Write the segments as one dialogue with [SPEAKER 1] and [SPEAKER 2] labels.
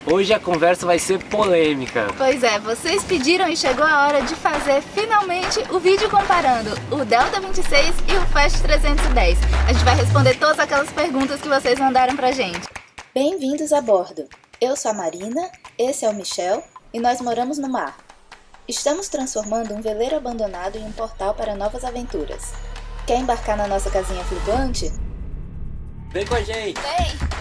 [SPEAKER 1] Hoje a conversa vai ser polêmica.
[SPEAKER 2] Pois é, vocês pediram e chegou a hora de fazer finalmente o vídeo comparando o Delta 26 e o Fast 310. A gente vai responder todas aquelas perguntas que vocês mandaram pra gente. Bem-vindos a bordo. Eu sou a Marina, esse é o Michel e nós moramos no mar. Estamos transformando um veleiro abandonado em um portal para novas aventuras. Quer embarcar na nossa casinha flutuante?
[SPEAKER 1] Vem com a gente!
[SPEAKER 2] Vem!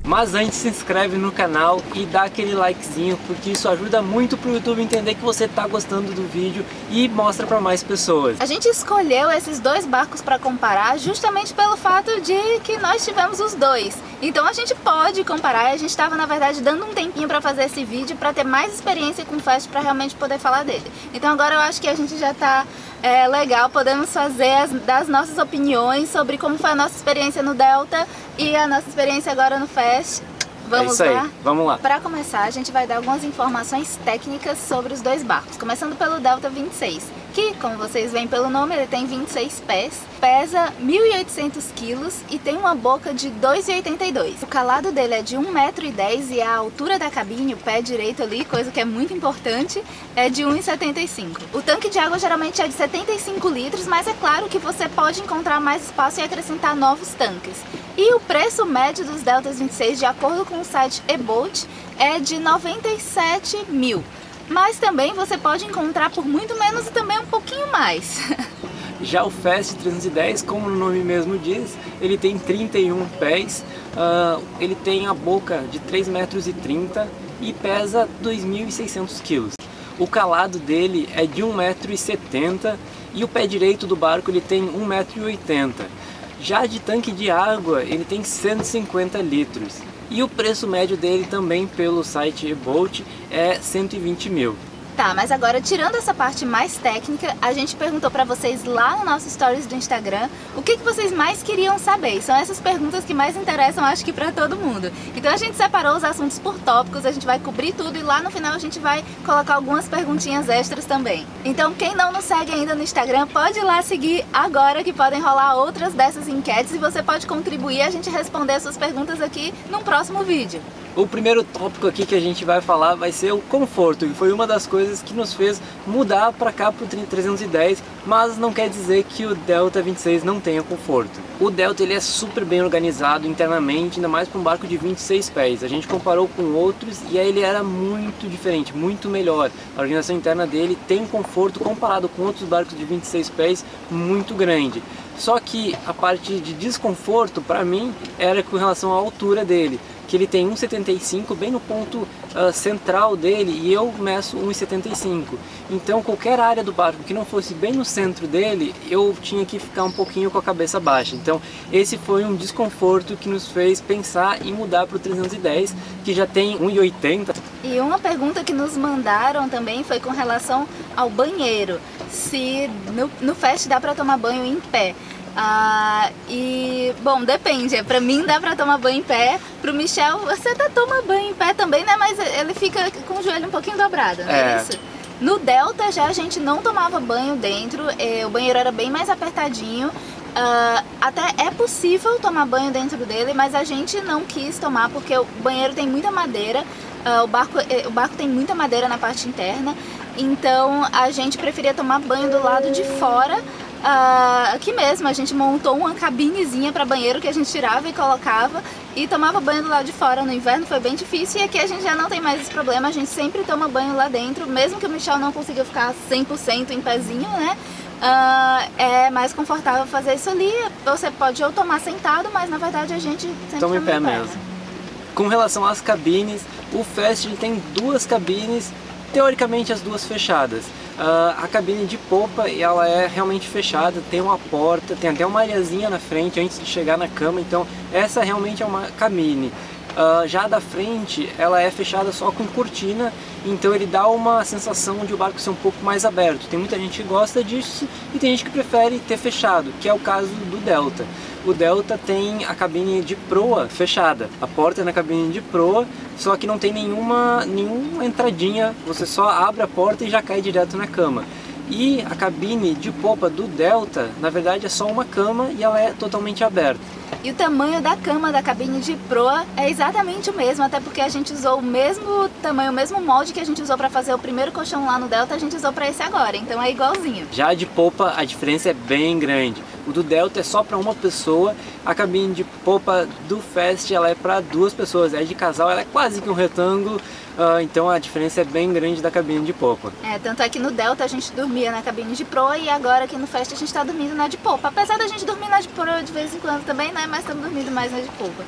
[SPEAKER 1] Mas antes se inscreve no canal e dá aquele likezinho, porque isso ajuda muito pro YouTube entender que você tá gostando do vídeo e mostra para mais pessoas.
[SPEAKER 2] A gente escolheu esses dois barcos para comparar justamente pelo fato de que nós tivemos os dois. Então a gente pode comparar, a gente estava na verdade dando um tempinho para fazer esse vídeo para ter mais experiência com o Fast para realmente poder falar dele. Então agora eu acho que a gente já tá legal, podemos fazer das nossas opiniões sobre como foi a nossa experiência no Delta e a nossa experiência agora no Fast. Vamos
[SPEAKER 1] isso aí,
[SPEAKER 2] lá?
[SPEAKER 1] vamos lá.
[SPEAKER 2] Para começar, a gente vai dar algumas informações técnicas sobre os dois barcos, começando pelo Delta 26, que, como vocês veem pelo nome, ele tem 26 pés, pesa 1.800 kg e tem uma boca de 2,82. O calado dele é de 1,10 m e a altura da cabine, o pé direito ali, coisa que é muito importante, é de 1,75. O tanque de água geralmente é de 75 litros, mas é claro que você pode encontrar mais espaço e acrescentar novos tanques. E o preço médio dos Deltas 26, de acordo com o site eBoat, é de 97 mil. Mas também você pode encontrar por muito menos e também um pouquinho mais.
[SPEAKER 1] Já o Fast 310, como o nome mesmo diz, ele tem 31 pés, ele tem a boca de 3,30 metros e pesa 2.600 kg. O calado dele é de 1,70 m e o pé direito do barco ele tem 1,80 m. Já de tanque de água ele tem 150 litros. E o preço médio dele também pelo site eBoat é 120 mil.
[SPEAKER 2] Tá, mas agora tirando essa parte mais técnica, a gente perguntou pra vocês lá no nosso stories do Instagram o que vocês mais queriam saber. E são essas perguntas que mais interessam, acho que pra todo mundo. Então a gente separou os assuntos por tópicos, a gente vai cobrir tudo e lá no final a gente vai colocar algumas perguntinhas extras também. Então quem não nos segue ainda no Instagram, pode ir lá seguir agora que podem rolar outras dessas enquetes e você pode contribuir a gente responder as suas perguntas aqui num próximo vídeo.
[SPEAKER 1] O primeiro tópico aqui que a gente vai falar vai ser o conforto, e foi uma das coisas que nos fez mudar para cá para o 310, mas não quer dizer que o Delta 26 não tenha conforto. O Delta ele é super bem organizado internamente, ainda mais para um barco de 26 pés. A gente comparou com outros e aí ele era muito diferente, muito melhor. A organização interna dele tem conforto comparado com outros barcos de 26 pés muito grande. Só que a parte de desconforto para mim era com relação à altura dele, que ele tem 1,75 bem no ponto central dele e eu meço 1,75. Então qualquer área do barco que não fosse bem no centro dele, eu tinha que ficar um pouquinho com a cabeça baixa. Então esse foi um desconforto que nos fez pensar em mudar para o 310, que já tem 1,80.
[SPEAKER 2] E uma pergunta que nos mandaram também foi com relação ao banheiro, se no Fast dá para tomar banho em pé. E bom, depende, pra mim dá pra tomar banho em pé, pro Michel você até toma banho em pé também, né, mas ele fica com o joelho um pouquinho dobrado, não é isso? No Delta já a gente não tomava banho dentro, o banheiro era bem mais apertadinho, até é possível tomar banho dentro dele, mas a gente não quis tomar porque o banheiro tem muita madeira, o barco tem muita madeira na parte interna, então a gente preferia tomar banho do lado de fora. Aqui mesmo a gente montou uma cabinezinha para banheiro que a gente tirava e colocava e tomava banho do lado de fora. No inverno foi bem difícil e aqui a gente já não tem mais esse problema, a gente sempre toma banho lá dentro, mesmo que o Michel não consiga ficar 100% em pezinho, né? É mais confortável fazer isso ali, você pode ou tomar sentado, mas na verdade a gente sempre
[SPEAKER 1] toma em pé mesmo. Com relação às cabines, o Fast ele tem duas cabines, teoricamente as duas fechadas. A cabine de popa ela é realmente fechada, tem uma porta, tem até uma areazinha na frente antes de chegar na cama, então essa realmente é uma cabine. Já da frente ela é fechada só com cortina, então ele dá uma sensação de o barco ser um pouco mais aberto. Tem muita gente que gosta disso e tem gente que prefere ter fechado, que é o caso do Delta. O Delta tem a cabine de proa fechada, a porta é na cabine de proa, só que não tem nenhuma entradinha, você só abre a porta e já cai direto na cama. E a cabine de popa do Delta, na verdade é só uma cama e ela é totalmente aberta.
[SPEAKER 2] E o tamanho da cama da cabine de proa é exatamente o mesmo, até porque a gente usou o mesmo tamanho, o mesmo molde que a gente usou para fazer o primeiro colchão lá no Delta, a gente usou para esse agora, então é igualzinho.
[SPEAKER 1] Já de popa a diferença é bem grande. O do Delta é só para uma pessoa, a cabine de popa do Fast ela é para 2 pessoas, é de casal, ela é quase que um retângulo, então a diferença é bem grande da cabine de popa.
[SPEAKER 2] Tanto é que no Delta a gente dormia na cabine de proa e agora aqui no Fast a gente está dormindo na de popa, apesar da gente dormir na de proa de vez em quando também, né, mas estamos dormindo mais na de popa.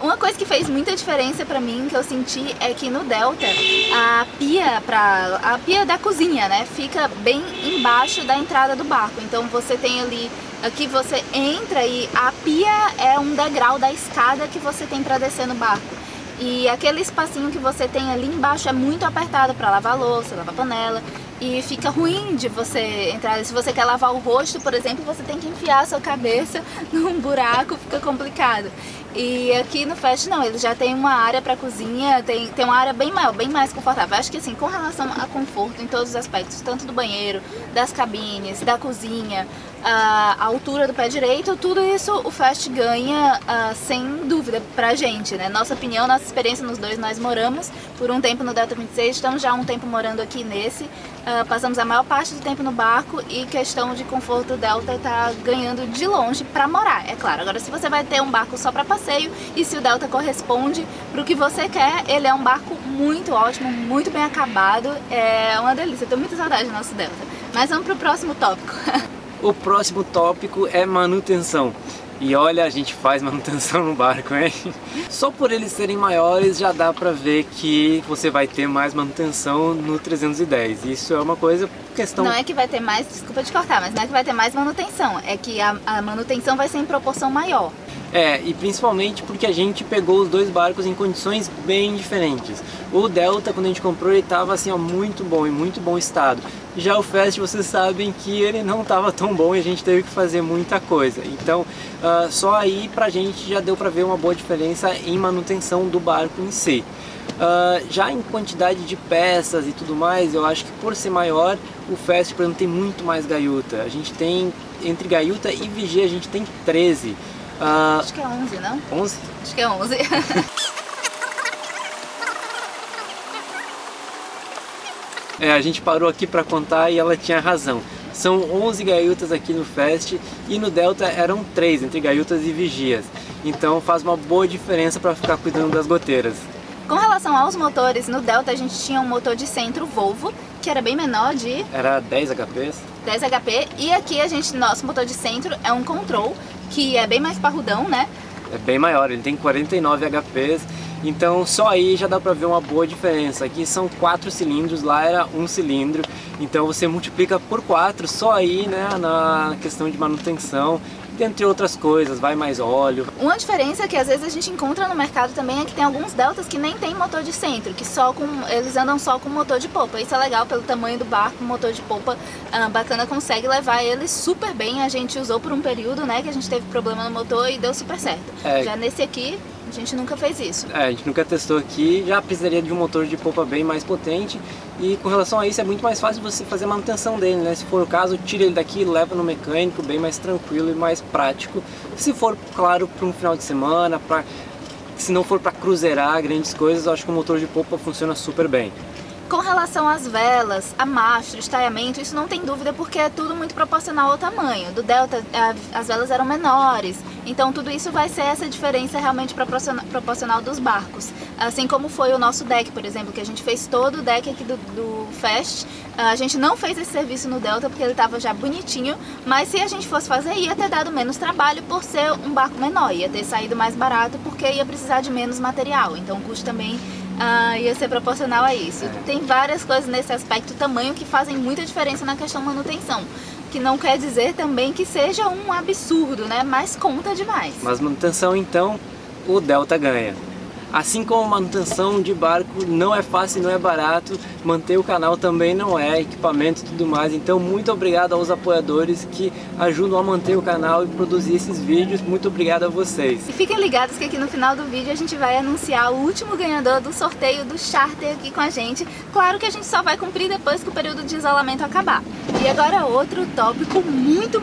[SPEAKER 2] Uma coisa que fez muita diferença pra mim, que eu senti, é que no Delta a pia da cozinha, né, fica bem embaixo da entrada do barco. Então você tem ali, aqui você entra e a pia é um degrau da escada que você tem pra descer no barco. E aquele espacinho que você tem ali embaixo é muito apertado para lavar louça, lavar panela. E fica ruim de você entrar. Se você quer lavar o rosto, por exemplo, você tem que enfiar a sua cabeça num buraco, fica complicado. E aqui no Fast não, ele já tem uma área para cozinha, tem uma área bem maior, bem mais confortável. Acho que assim, com relação a conforto em todos os aspectos, tanto do banheiro, das cabines, da cozinha, a altura do pé direito, tudo isso o Fast ganha sem dúvida pra gente, né? Nossa opinião, nossa experiência nos dois, nós moramos por um tempo no Delta 26, estamos já há um tempo morando aqui nesse, passamos a maior parte do tempo no barco e questão de conforto o Delta tá ganhando de longe pra morar, é claro. Agora se você vai ter um barco só pra passeio e se o Delta corresponde pro que você quer, ele é um barco muito ótimo, muito bem acabado, é uma delícia, eu tô muito saudade do nosso Delta. Mas vamos pro próximo tópico.
[SPEAKER 1] O próximo tópico é manutenção. E olha, a gente faz manutenção no barco, hein? Só por eles serem maiores já dá pra ver que você vai ter mais manutenção no 310. Isso é uma coisa, questão...
[SPEAKER 2] Não é que vai ter mais, desculpa te cortar, mas não é que vai ter mais manutenção. É que a manutenção vai ser em proporção maior.
[SPEAKER 1] E principalmente porque a gente pegou os dois barcos em condições bem diferentes. O Delta, quando a gente comprou, ele estava assim, ó, muito bom, em muito bom estado. Já o Fast, vocês sabem que ele não estava tão bom e a gente teve que fazer muita coisa. Então, só aí pra gente já deu pra ver uma boa diferença em manutenção do barco em si. Já em quantidade de peças e tudo mais, eu acho que por ser maior, o Fast, por exemplo, tem muito mais gaiuta. A gente tem, entre gaiuta e vigia, a gente tem 13.
[SPEAKER 2] Acho que é 11, não?
[SPEAKER 1] 11?
[SPEAKER 2] Acho que é 11.
[SPEAKER 1] A gente parou aqui para contar e ela tinha razão. São 11 gaiutas aqui no Fast e no Delta eram 3, entre gaiutas e vigias. Então faz uma boa diferença para ficar cuidando das goteiras.
[SPEAKER 2] Com relação aos motores, no Delta a gente tinha um motor de centro Volvo, que era bem menor,
[SPEAKER 1] Era 10 HPs.
[SPEAKER 2] 10 HP, e aqui nosso motor de centro é um Control, que é bem mais parrudão, né?
[SPEAKER 1] É bem maior, ele tem 49 HPs, então só aí já dá pra ver uma boa diferença. Aqui são 4 cilindros, lá era 1 cilindro, então você multiplica por 4 só aí, né, na questão de manutenção. Dentre outras coisas, vai mais óleo.
[SPEAKER 2] Uma diferença que às vezes a gente encontra no mercado também é que tem alguns Deltas que nem tem motor de centro, que eles andam só com motor de polpa. Isso é legal pelo tamanho do barco, o motor de polpa bacana consegue levar ele super bem. A gente usou por um período, né, que a gente teve problema no motor e deu super certo. Já nesse aqui, a gente nunca fez isso.
[SPEAKER 1] A gente nunca testou aqui, já precisaria de um motor de polpa bem mais potente. E com relação a isso é muito mais fácil você fazer a manutenção dele, né? Se for o caso, tira ele daqui, leva no mecânico, bem mais tranquilo e mais prático. Se for, claro, para um final de semana, se não for para cruzeirar grandes coisas, eu acho que o motor de polpa funciona super bem.
[SPEAKER 2] Com relação às velas, a mastro, estaiamento, isso não tem dúvida porque é tudo muito proporcional ao tamanho. Do Delta as velas eram menores, então tudo isso vai ser essa diferença realmente proporcional dos barcos. Assim como foi o nosso deck, por exemplo, que a gente fez todo o deck aqui do Fast. A gente não fez esse serviço no Delta porque ele estava já bonitinho, mas se a gente fosse fazer ia ter dado menos trabalho por ser um barco menor, ia ter saído mais barato porque ia precisar de menos material, então o custo também ia ser proporcional a isso. Tem várias coisas nesse aspecto tamanho que fazem muita diferença na questão manutenção, que não quer dizer também que seja um absurdo, né? Mas conta demais.
[SPEAKER 1] Mas manutenção, então, o Delta ganha. Assim como a manutenção de barco não é fácil, não é barato, manter o canal também não é, equipamento e tudo mais. Então muito obrigado aos apoiadores que ajudam a manter o canal e produzir esses vídeos. Muito obrigado a vocês.
[SPEAKER 2] E fiquem ligados que aqui no final do vídeo a gente vai anunciar o último ganhador do sorteio do charter aqui com a gente. Claro que a gente só vai cumprir depois que o período de isolamento acabar. E agora outro tópico muito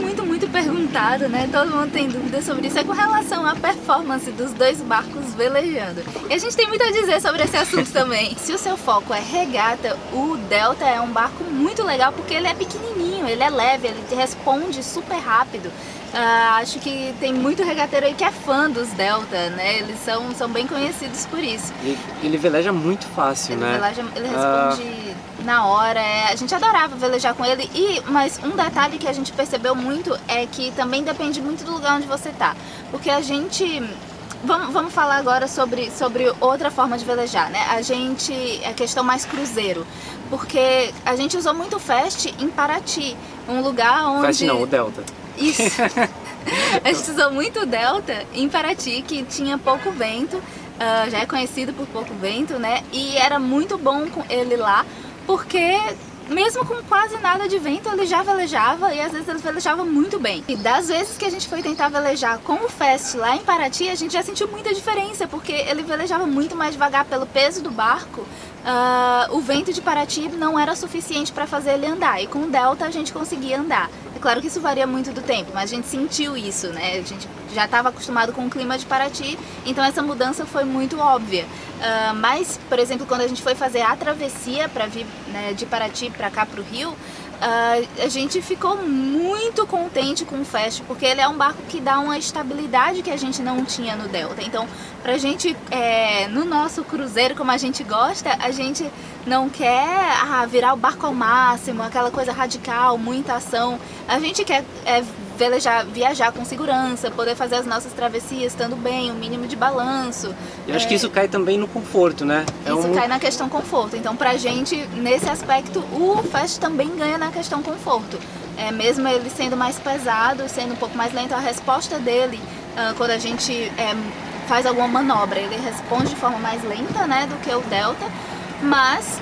[SPEAKER 2] perguntado, né? Todo mundo tem dúvidas sobre isso, é com relação à performance dos dois barcos velejando. E a gente tem muito a dizer sobre esse assunto também. Se o seu foco é regata, o Delta é um barco muito legal porque ele é pequenininho, ele é leve, ele responde super rápido. Acho que tem muito regateiro aí que é fã dos Delta, né? Eles são bem conhecidos por isso.
[SPEAKER 1] Ele veleja muito fácil, né?
[SPEAKER 2] Ele responde na hora, a gente adorava velejar com ele. Mas um detalhe que a gente percebeu muito é que também depende muito do lugar onde você tá. Porque a gente... Vamos falar agora sobre outra forma de velejar, né? A questão mais cruzeiro, porque a gente usou muito o Fast em Paraty, um lugar onde...
[SPEAKER 1] Fast não, o Delta.
[SPEAKER 2] Isso. A gente usou muito o Delta em Paraty, que tinha pouco vento, já é conhecido por pouco vento, né? E era muito bom com ele lá, porque... mesmo com quase nada de vento, ele já velejava e às vezes ele velejava muito bem. E das vezes que a gente foi tentar velejar com o Fast lá em Paraty, a gente já sentiu muita diferença, porque ele velejava muito mais devagar pelo peso do barco. O vento de Paraty não era suficiente para fazer ele andar, e com o Delta a gente conseguia andar. É claro que isso varia muito do tempo, mas a gente sentiu isso, né? A gente já estava acostumado com o clima de Paraty, então essa mudança foi muito óbvia. Mas, por exemplo, quando a gente foi fazer a travessia para vir, né, de Paraty para cá para o Rio, a gente ficou muito contente com o Fast, porque ele é um barco que dá uma estabilidade que a gente não tinha no Delta. Então, pra gente, no nosso cruzeiro, como a gente gosta, a gente não quer virar o barco ao máximo, aquela coisa radical, muita ação. A gente quer viajar com segurança, poder fazer as nossas travessias estando bem, o mínimo de balanço.
[SPEAKER 1] Eu acho que isso cai também no conforto, né?
[SPEAKER 2] Isso cai na questão conforto. Então, pra gente, nesse aspecto, o Fast também ganha na questão conforto. Mesmo ele sendo mais pesado, sendo um pouco mais lento, a resposta dele, quando a gente faz alguma manobra, ele responde de forma mais lenta, né, do que o Delta. Mas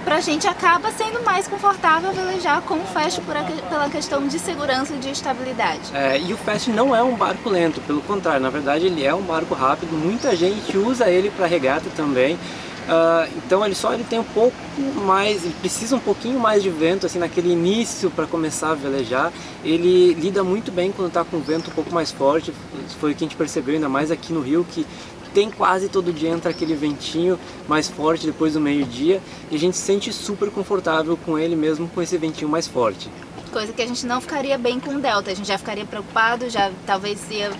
[SPEAKER 2] pra gente acaba sendo mais confortável velejar com o Fast pela questão de segurança e de estabilidade.
[SPEAKER 1] E o Fast não é um barco lento, pelo contrário, na verdade ele é um barco rápido, muita gente usa ele para regata também. Então ele tem um pouco mais, ele precisa um pouquinho mais de vento assim naquele início para começar a velejar. Ele lida muito bem quando está com o vento um pouco mais forte, foi o que a gente percebeu ainda mais aqui no Rio, que tem quase todo dia entra aquele ventinho mais forte depois do meio-dia e a gente se sente super confortável com ele mesmo com esse ventinho mais forte.
[SPEAKER 2] Coisa que a gente não ficaria bem com o Delta, a gente já ficaria preocupado, já talvez ia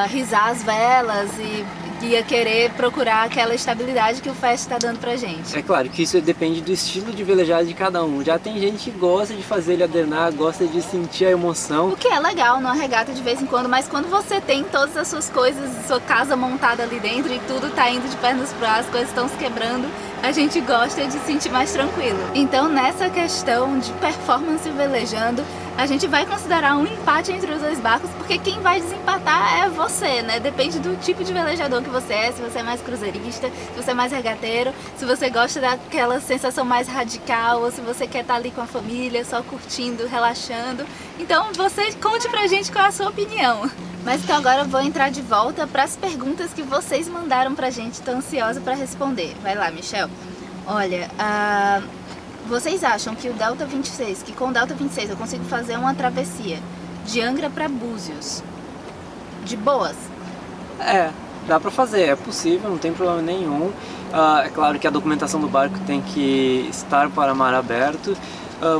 [SPEAKER 2] risar as velas e ia querer procurar aquela estabilidade que o Fast está dando pra gente.
[SPEAKER 1] É claro que isso depende do estilo de velejada de cada um. Já tem gente que gosta de fazer ele adernar, gosta de sentir a emoção.
[SPEAKER 2] O que é legal numa regata de vez em quando, mas quando você tem todas as suas coisas, sua casa montada ali dentro e tudo tá indo de pernas pro ar, as coisas estão se quebrando, a gente gosta de se sentir mais tranquilo. Então nessa questão de performance velejando, a gente vai considerar um empate entre os dois barcos, porque quem vai desempatar é você, né? Depende do tipo de velejador que você é, se você é mais cruzeirista, se você é mais regateiro, se você gosta daquela sensação mais radical, ou se você quer estar ali com a família, só curtindo, relaxando. Então você conte pra gente qual é a sua opinião. Mas então agora eu vou entrar de volta para as perguntas que vocês mandaram pra gente, tô ansiosa pra responder. Vai lá, Michel. Olha, vocês acham que o Delta 26, que com o Delta 26 eu consigo fazer uma travessia de Angra para Búzios de boas?
[SPEAKER 1] Dá pra fazer, é possível, não tem problema nenhum. É claro que a documentação do barco tem que estar para mar aberto,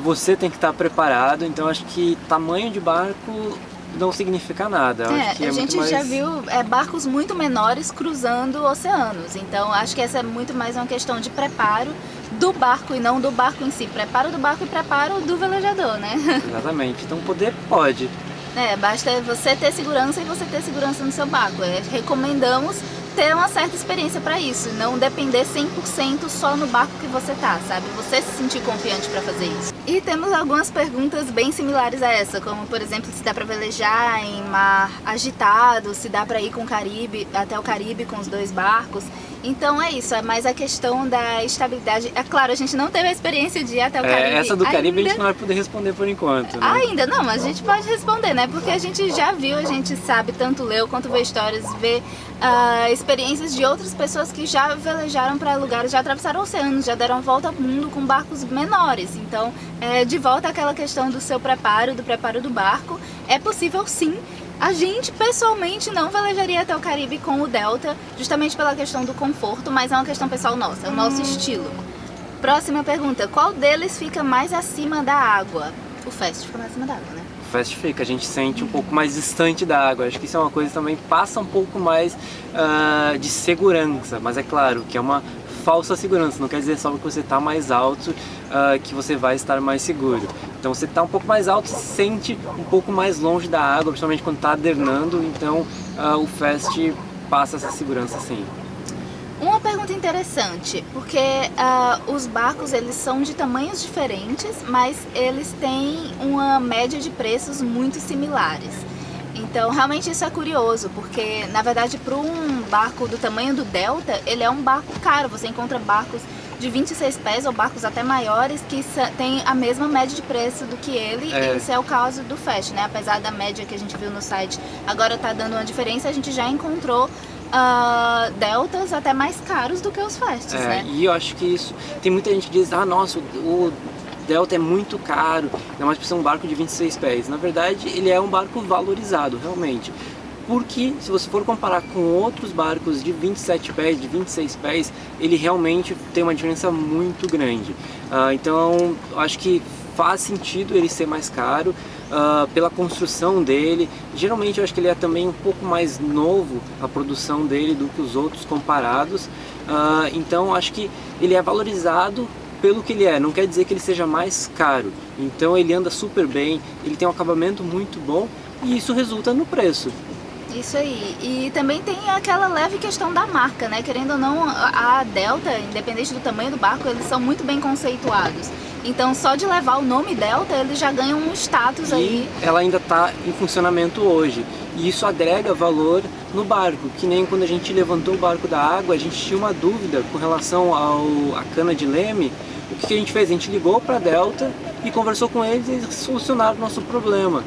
[SPEAKER 1] você tem que estar preparado, então acho que tamanho de barco não significa nada. Acho que
[SPEAKER 2] a gente já viu barcos muito menores cruzando oceanos, então acho que essa é muito mais uma questão de preparo do barco e não do barco em si. Preparo do barco e preparo do velejador, né?
[SPEAKER 1] Exatamente, então poder pode.
[SPEAKER 2] Basta você ter segurança e você ter segurança no seu barco. Recomendamos ter uma certa experiência para isso, não depender 100% só no barco que você tá, sabe? Você se sentir confiante para fazer isso. E temos algumas perguntas bem similares a essa, como por exemplo, se dá para velejar em mar agitado, se dá para ir com o Caribe, até o Caribe com os 2 barcos. Então é isso, é mais a questão da estabilidade. É claro, a gente não teve a experiência de ir até o Caribe.
[SPEAKER 1] Essa do Caribe
[SPEAKER 2] ainda...
[SPEAKER 1] a gente não vai poder responder por enquanto, né?
[SPEAKER 2] Ainda não, mas a gente pode responder, né? Porque a gente já viu, a gente sabe, tanto leu quanto vê histórias, vê experiências de outras pessoas que já velejaram para lugares, já atravessaram oceanos, já deram a volta ao mundo com barcos menores. Então, de volta àquela questão do seu preparo, do preparo do barco, é possível sim. A gente, pessoalmente, não velejaria até o Caribe com o Delta, justamente pela questão do conforto, mas é uma questão pessoal nossa, é o nosso estilo. Próxima pergunta, qual deles fica mais acima da água? O Fast fica mais acima da água, né?
[SPEAKER 1] O Fast fica, a gente sente um pouco mais distante da água, acho que isso é uma coisa que também passa um pouco mais de segurança, mas é claro que é uma falsa segurança, não quer dizer só porque você está mais alto que você vai estar mais seguro. Então você está um pouco mais alto, se sente um pouco mais longe da água, principalmente quando está adernando, então o Fast passa essa segurança sim.
[SPEAKER 2] Uma pergunta interessante, porque os barcos eles são de tamanhos diferentes, mas eles têm uma média de preços muito similares. Então realmente isso é curioso, porque na verdade para um barco do tamanho do Delta, ele é um barco caro, você encontra barcos de 26 pés ou barcos até maiores que tem a mesma média de preço do que ele, e esse é o caso do Fast, né? Apesar da média que a gente viu no site agora tá dando uma diferença, a gente já encontrou Deltas até mais caros do que os Fasts, né?
[SPEAKER 1] E eu acho que isso, tem muita gente que diz, nossa, o Delta é muito caro, ainda mais por ser um barco de 26 pés. Na verdade, ele é um barco valorizado, realmente. Porque se você for comparar com outros barcos de 27 pés, de 26 pés, ele realmente tem uma diferença muito grande. Então, acho que faz sentido ele ser mais caro pela construção dele. Geralmente eu acho que ele é também um pouco mais novo, a produção dele, do que os outros comparados. Então acho que ele é valorizado pelo que ele é, não quer dizer que ele seja mais caro. Então ele anda super bem, ele tem um acabamento muito bom e isso resulta no preço.
[SPEAKER 2] Isso aí, e também tem aquela leve questão da marca, né? Querendo ou não, a Delta, independente do tamanho do barco, eles são muito bem conceituados. Então só de levar o nome Delta, eles já ganham um status aí.
[SPEAKER 1] E ela ainda está em funcionamento hoje. E isso agrega valor no barco, que nem quando a gente levantou o barco da água, a gente tinha uma dúvida com relação à cana de leme. O que a gente fez? A gente ligou para a Delta e conversou com eles e eles solucionaram o nosso problema.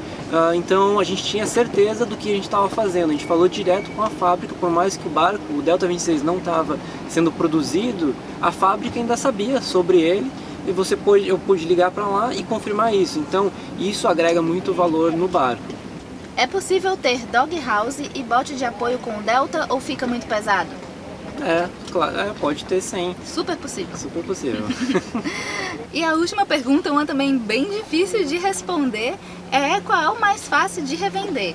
[SPEAKER 1] Então a gente tinha certeza do que a gente estava fazendo, a gente falou direto com a fábrica, por mais que o barco, o Delta 26 não estava sendo produzido, a fábrica ainda sabia sobre ele e eu pude ligar para lá e confirmar isso. Então isso agrega muito valor no barco.
[SPEAKER 2] É possível ter doghouse e bote de apoio com o Delta ou fica muito pesado?
[SPEAKER 1] Claro, pode ter sim.
[SPEAKER 2] Super possível.
[SPEAKER 1] Super possível.
[SPEAKER 2] E a última pergunta, uma também bem difícil de responder, é qual é o mais fácil de revender?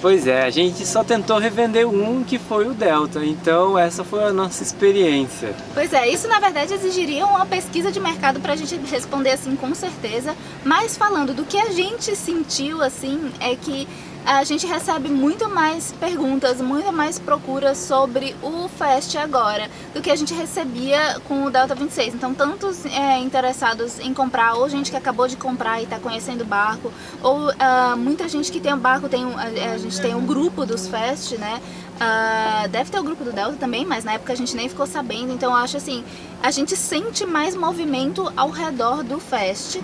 [SPEAKER 1] Pois é, a gente só tentou revender um, que foi o Delta, então essa foi a nossa experiência.
[SPEAKER 2] Pois é, isso na verdade exigiria uma pesquisa de mercado pra gente responder assim com certeza, mas falando do que a gente sentiu assim, é que a gente recebe muito mais perguntas, muito mais procuras sobre o Fast agora do que a gente recebia com o Delta 26. Então, tantos interessados em comprar, ou gente que acabou de comprar e está conhecendo o barco, ou muita gente que tem o barco, a gente tem um grupo dos Fast, né? Deve ter o grupo do Delta também, mas na época a gente nem ficou sabendo, então eu acho assim, a gente sente mais movimento ao redor do Fast.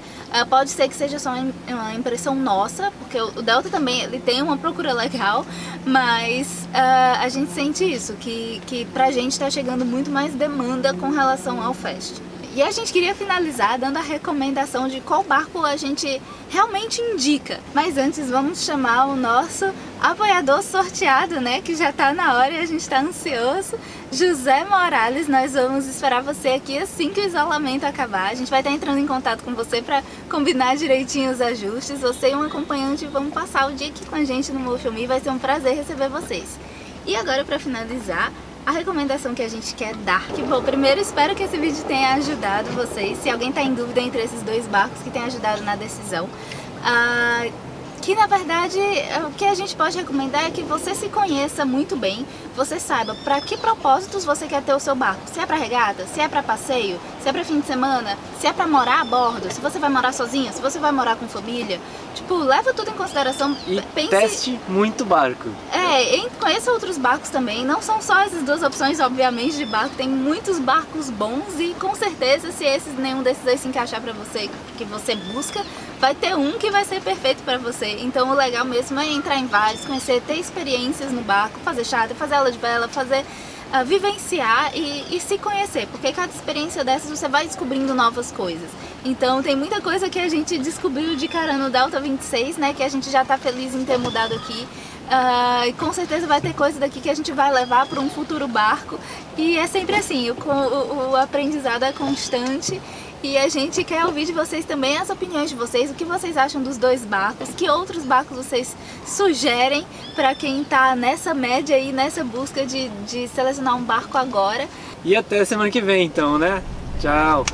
[SPEAKER 2] Pode ser que seja só uma impressão nossa, porque o Delta também ele tem uma procura legal, mas a gente sente isso, que pra gente tá chegando muito mais demanda com relação ao Fast. E a gente queria finalizar dando a recomendação de qual barco a gente realmente indica. Mas antes vamos chamar o nosso apoiador sorteado, né? Que já tá na hora e a gente tá ansioso. José Morales, nós vamos esperar você aqui assim que o isolamento acabar. A gente vai estar entrando em contato com você para combinar direitinho os ajustes. Você e um acompanhante vão passar o dia aqui com a gente no MoFilme. Vai ser um prazer receber vocês. E agora, para finalizar, a recomendação que a gente quer dar, que bom, primeiro espero que esse vídeo tenha ajudado vocês, se alguém está em dúvida entre esses dois barcos que tenha ajudado na decisão, que na verdade o que a gente pode recomendar é que você se conheça muito bem, você saiba para que propósitos você quer ter o seu barco. Se é para regata, se é para passeio, se é para fim de semana, se é para morar a bordo, se você vai morar sozinho, se você vai morar com família. Tipo, leva tudo em consideração.
[SPEAKER 1] E teste muito barco.
[SPEAKER 2] Conheça outros barcos também. Não são só essas duas opções, obviamente, de barco. Tem muitos barcos bons e com certeza, se nenhum desses aí se encaixar para você, que você busca, vai ter um que vai ser perfeito para você. Então o legal mesmo é entrar em vários, conhecer, ter experiências no barco, fazer charter, fazer aula de vela, fazer vivenciar e se conhecer, porque cada experiência dessas você vai descobrindo novas coisas. Então tem muita coisa que a gente descobriu de cara no Delta 26, né, que a gente já tá feliz em ter mudado aqui. E com certeza vai ter coisa daqui que a gente vai levar para um futuro barco, e é sempre assim, o aprendizado é constante. E a gente quer ouvir de vocês também as opiniões de vocês, o que vocês acham dos dois barcos, que outros barcos vocês sugerem para quem está nessa média aí, nessa busca de selecionar um barco agora.
[SPEAKER 1] E até semana que vem então, né? Tchau!